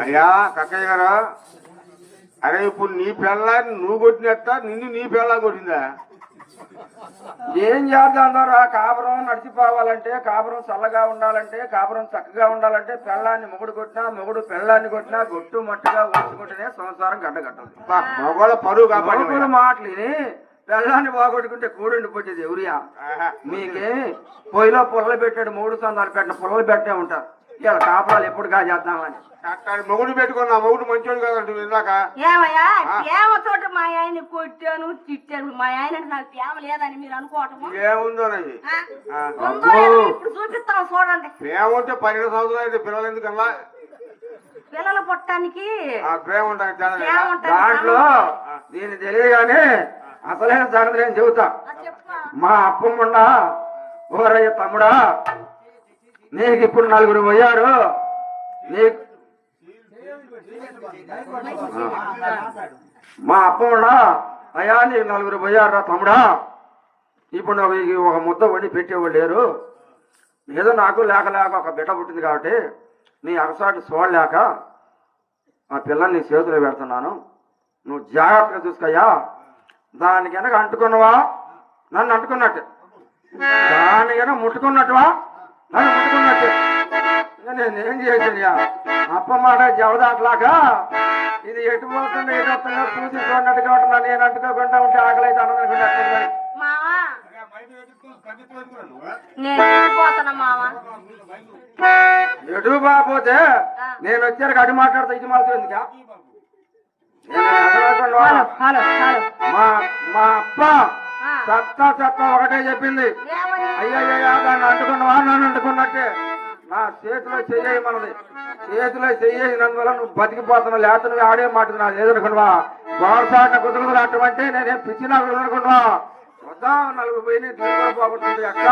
అయ్యా కక్కయ్య గారు, అరే ఇప్పుడు నీ పిల్లని నువ్వు కొట్టినట్ట నిన్ను నీ పిల్ల కొట్టిందా? ఏం చేద్దాం? కాపురం నడిచిపోవాలంటే, కాపురం చల్లగా ఉండాలంటే, కాపురం చక్కగా ఉండాలంటే పెళ్ళాన్ని మొగుడు కొట్టినా, మొగుడు పెళ్ళాన్ని కొట్టినా గొట్టు మట్టుగా ఊడ్చుకుంటేనే సంసారం గడ్డగట్టదు. మగవాళ్ళ పరువు కాపాడు మాటలు పెళ్ళాన్ని బాగొట్టుకుంటే కూడండి పొట్టేది ఎవరియా? మీకేమి పొయ్యిలో పుల్లలు పెట్టాడు, 3 సందాలు పెట్టిన పుల్లలు పెట్టే ఉంటారు. ఇలా కాపురాలు ఎప్పుడుగా చేద్దామని మొగుడు పెట్టుకున్నా, మొగుడు మంచోడు కదంటే ఇందాక. ఏమయ్యా ప్రేమ తోట మా ఆయన కొట్టాను తిట్టాను, మా ఆయన నాకు ప్రేమ లేదని మీరు అనుకోవటము ఏముందోనది? ఇప్పుడు చూపిస్తాం చూడండి. ప్రేమ ఉంటే 12 సంవత్సరాలు అయితే పిల్లలు ఎందుకల్లా? పిల్లలు పుట్టడానికి ప్రేమ ఉంటాయి దాంట్లో దీన్ని తెలియగానే అసలైన సంగతి నేను చెబుతా. మా అప్పమ్మండ ఓరయ్య తమ్ముడా, నీకు ఇప్పుడు 4 పోయారు. నీకు మా అప్పమ్మండ అయ్యా నీకు 4 పోయారా తమ్ముడా, ఇప్పుడు నాకు ఒక ముద్ద వండి పెట్టేవాళ్ళు లేరు. ఏదో నాకు లేక ఒక బిడ్డ పుట్టింది కాబట్టి నీ అగసాటి చూడలేక ఆ పిల్లల్ని నీ చేతిలో పెడుతున్నాను. నువ్వు జాగ్రత్తగా చూసుకోయ్యా. దానికి కనుక అంటుకున్నావా నన్ను అంటుకున్నట్టే, దాని కనుక ముట్టుకున్నట్టువా నన్ను ముట్టుకున్నట్టే. నేనేం చేసాను? అప్ప మాట జవదాట్లాగా ఇది ఎటు పోతుందో ఎటు వస్తుందో చూసి చూడనట్టుగా ఉంటున్నా. నేను అంటుకోకుండా ఉంటే ఆకలి అయితే అన్నదనుకుంటే ఎటు బాపోతే నేను వచ్చారు అటు మాట్లాడుతా ఇది మాత్రం ఎందుకా? మా అప్ప చెత్త ఒకటే చెప్పింది, అయ్యయ్యా దాన్ని అంటుకున్నావా నన్ను అంటుకున్నట్టే. నా చేతిలో చెయ్యి మనది, చేతిలో చెయ్యేసినందువల్ల నువ్వు బతికిపోతున్నావు. లేకపోతే నువ్వు ఆడే మాట నాకు ఏదనుకున్నావా? గోడసాట కుదురుకులు అటువంటి నేనేం పిచ్చి నాకు అనుకున్నావా? వద్దాం 4 పోయి పోగొట్టుంది అక్క.